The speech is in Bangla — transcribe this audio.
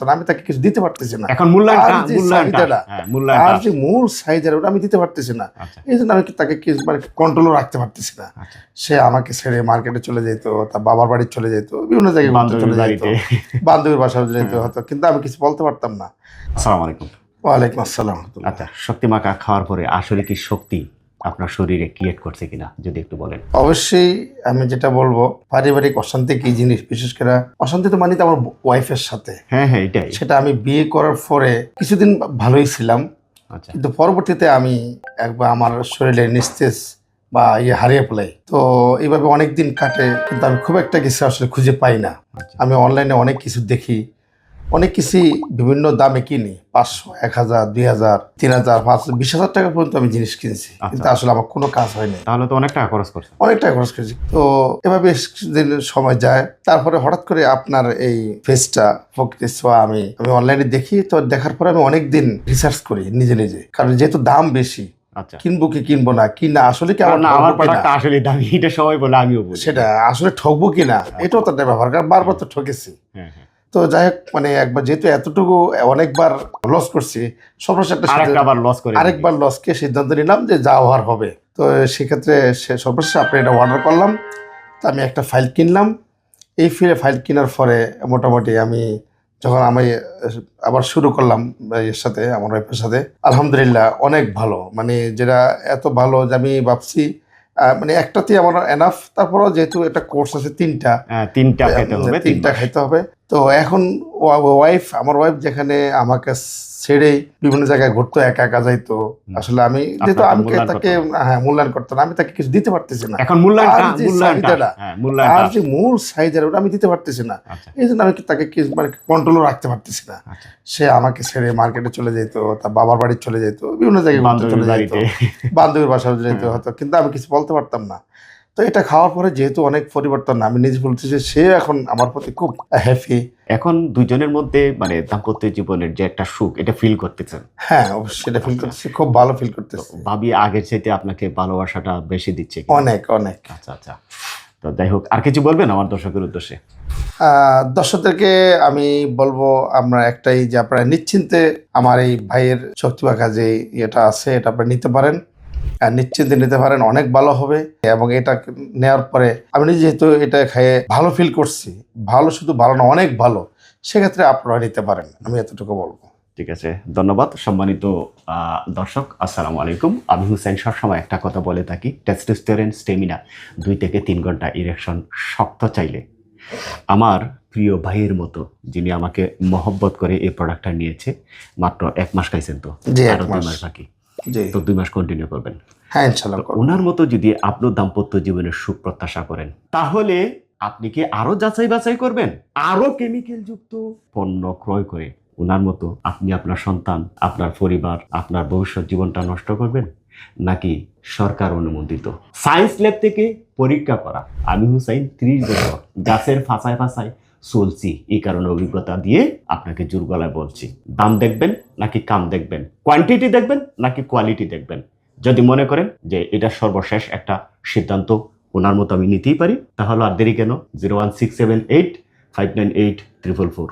আমি তাকে কিছু দিতে পারতেছি না। এখন আর যে মূল চাহিদা ওটা আমি দিতে পারতেছি না, এই জন্য আমি তাকে মানে কন্ট্রোলও রাখতে পারতেছি না। সে আমাকে ছেড়ে মার্কেটে চলে যেত, তার বাবার বাড়ি চলে যেত, বিভিন্ন জায়গায় চলে যেত, বান্ধবীর বাসায় যেত হয়তো, কিন্তু আমি কিছু বলতে পারতাম না। আসসালামু আলাইকুম। ওয়ালাইকুম আসসালাম। আচ্ছা, শক্তিমাখা খাওয়ার পরে আসলে কি শক্তি আপনার শরীরে ক্রিয়েট করছে কিনা যদি একটু বলেন। অবশ্যই আমি যেটা বলবো, পারিবারিক অশান্তি কি জিনিস, বিশেষ করে অশান্তি তো মানে তো আমার ওয়াইফের সাথে। হ্যাঁ, এটাই। সেটা আমি বিয়ে করার পরে কিছুদিন ভালোই ছিলাম, কিন্তু পরবর্তীতে আমি একবার আমার শরীরে নিস্তেজ বা হারিয়ে ফেলাই। তো এইভাবে অনেক দিন কাটে, কিন্তু আমি খুব একটা কিছু আসলে খুঁজে পাই না। আমি অনলাইনে অনেক কিছু দেখি, অনেক কিছু বিভিন্ন দামে কিনি, 500, 1000, 2000, 3000, 500, 20,000 টাকা পর্যন্ত আমি জিনিস কিনছি, কিন্তু আসলে আমার কোনো কাজ হয়নি। তাহলে তো অনেক টাকা খরচ করছে। অনেক টাকা খরচ করেছি। তো এভাবে কিছুদিন সময় যায়, তারপরে হঠাৎ করে আপনার এই ফেসটা প্রকৃতির ছোঁয়া আমি অনলাইনে দেখি। তো দেখার পরে আমি অনেক দিন রিসার্চ করি নিজে নিজে, কারণ যেহেতু দাম বেশি, কিনবো কি কিনবো না, কি না আসলে কি আমার প্রোডাক্টটা আসলে দামি, এটা সবাই বলে, আমিও বলি সেটা আসলে ঠকবো কিনা, এটাও তো একটা ব্যাপার, কারণ বারবার তো ঠকেছি। তো যাই হোক, মানে একবার যেহেতু এতটুকু অনেকবার লস করছি, সর্বশেষ আরেকবার লসকে সিদ্ধান্ত নিলাম যে যা হওয়ার হবে। তো সেক্ষেত্রে সর্বশেষ আপনি এটা অর্ডার করলাম। তো আমি একটা ফাইল কিনলাম। এই ফাইল কেনার পরে মোটামুটি আমি যখন আমি আবার শুরু করলাম এর সাথে, আমার ওয়াইফের সাথে, আলহামদুলিল্লাহ অনেক ভালো, মানে যেটা এত ভালো যে আমি ভাবছি মানে একটাতেই আমার এনাফ। তারপরও যেহেতু একটা কোর্স আছে, তিনটা খাইতে হবে। তো এখন আমার ওয়াইফ যেখানে আমাকে ছেড়েই বিভিন্ন জায়গায় ঘুরতো, একা একা যাইতো, আসলে আমি যেহেতু আমি তাকে মূল্যায়ন করতো না, আমি তাকে কিছু দিতে পারতেছি না। আর যে মূল চাহিদা ওটা আমি দিতে পারতেছি না, এই জন্য আমি তাকে মানে কন্ট্রোলও রাখতে পারতেছি না। সে আমাকে ছেড়ে মার্কেটে চলে যেত, তার বাবার বাড়ি চলে যেত, বিভিন্ন জায়গায় চলে যেত, বান্ধবীর বাসায় যেত হয়তো, কিন্তু আমি কিছু বলতে পারতাম না। তো এটা খাওয়ার পরে যেহেতু অনেক পরিবর্তন, আমি নিজে বলতেছি যে সে এখন আমার প্রতি খুব হ্যাপি। এখন দুইজনের মধ্যে মানে দাম্পত্য জীবনের যে একটা সুখ, এটা ফিল করতেছেন? হ্যাঁ, অবশ্যই এটা ফিল করতেছি, খুব ভালো ফিল করতেছি। ভাবি আগের চাইতে আপনাকে ভালোবাসাটা বেশি দিচ্ছে? অনেক অনেক। আচ্ছা। তো যাই হোক, আর কিছু বলবেন আমার দর্শকের উদ্দেশ্যে? দর্শকদেরকে আমি বলবো আমরা একটাই, যে আপনারা নিশ্চিন্তে আমার এই ভাইয়ের শক্তিমাখা যে এটা আছে, এটা আপনারা নিতে পারেন, আর নিশ্চিন্তে নিতে পারেন, অনেক ভালো হবে। এবং এটা নেওয়ার পরে আমি নিজে যেহেতু এটা খেয়ে ভালো ফিল করছি, ভালো শুধু ভালো না, অনেক ভালো, সেক্ষেত্রে আপনারা নিতে পারেন, আমি এতটুকু বলবো। ঠিক আছে, ধন্যবাদ। সম্মানিত দর্শক, আসসালামু আলাইকুম। আমি হুসাইন সবসময় একটা কথা বলে থাকি, টেস্টোস্টেরন স্টেমিনা 2 থেকে 3 ঘন্টা ইরেকশন শক্ত চাইলে আমার প্রিয় ভাইয়ের মতো, যিনি আমাকে মহব্বত করে এই প্রোডাক্টটা নিয়েছে, মাত্র 1 মাস খাইছেন, তো আরো 2 মাস বাকি, তো 2 মাস কন্টিনিউ করবেন। হ্যাঁ, ইনশাআল্লাহ। ওনার মতো যদি আপনার দাম্পত্য জীবনের সুখ প্রত্যাশা করেন, তাহলে আপনি কি আরো যাচাই বাছাই করবেন, আরো কেমিক্যাল যুক্ত পণ্য ক্রয় করে ওনার মতো আপনি আপনার সন্তান, আপনার পরিবার, আপনার ভবিষ্যৎ জীবনটা নষ্ট করবেন? নাকি সরকার অনুমোদিত সায়েন্স ল্যাব থেকে পরীক্ষা করা আমি হুসাইন 30 বছর গাছের ফাঁসায় চলছি, এই কারণে অভিজ্ঞতা দিয়ে আপনাকে জোর গলায় বলছি, দাম দেখবেন নাকি কাম দেখবেন, কোয়ান্টিটি দেখবেন নাকি কোয়ালিটি দেখবেন। যদি মনে করেন যে এটা সর্বশেষ একটা সিদ্ধান্ত, ওনার মতো আমি নিতেই পারি, তাহলে আর দেরি কেন? 01678 598 444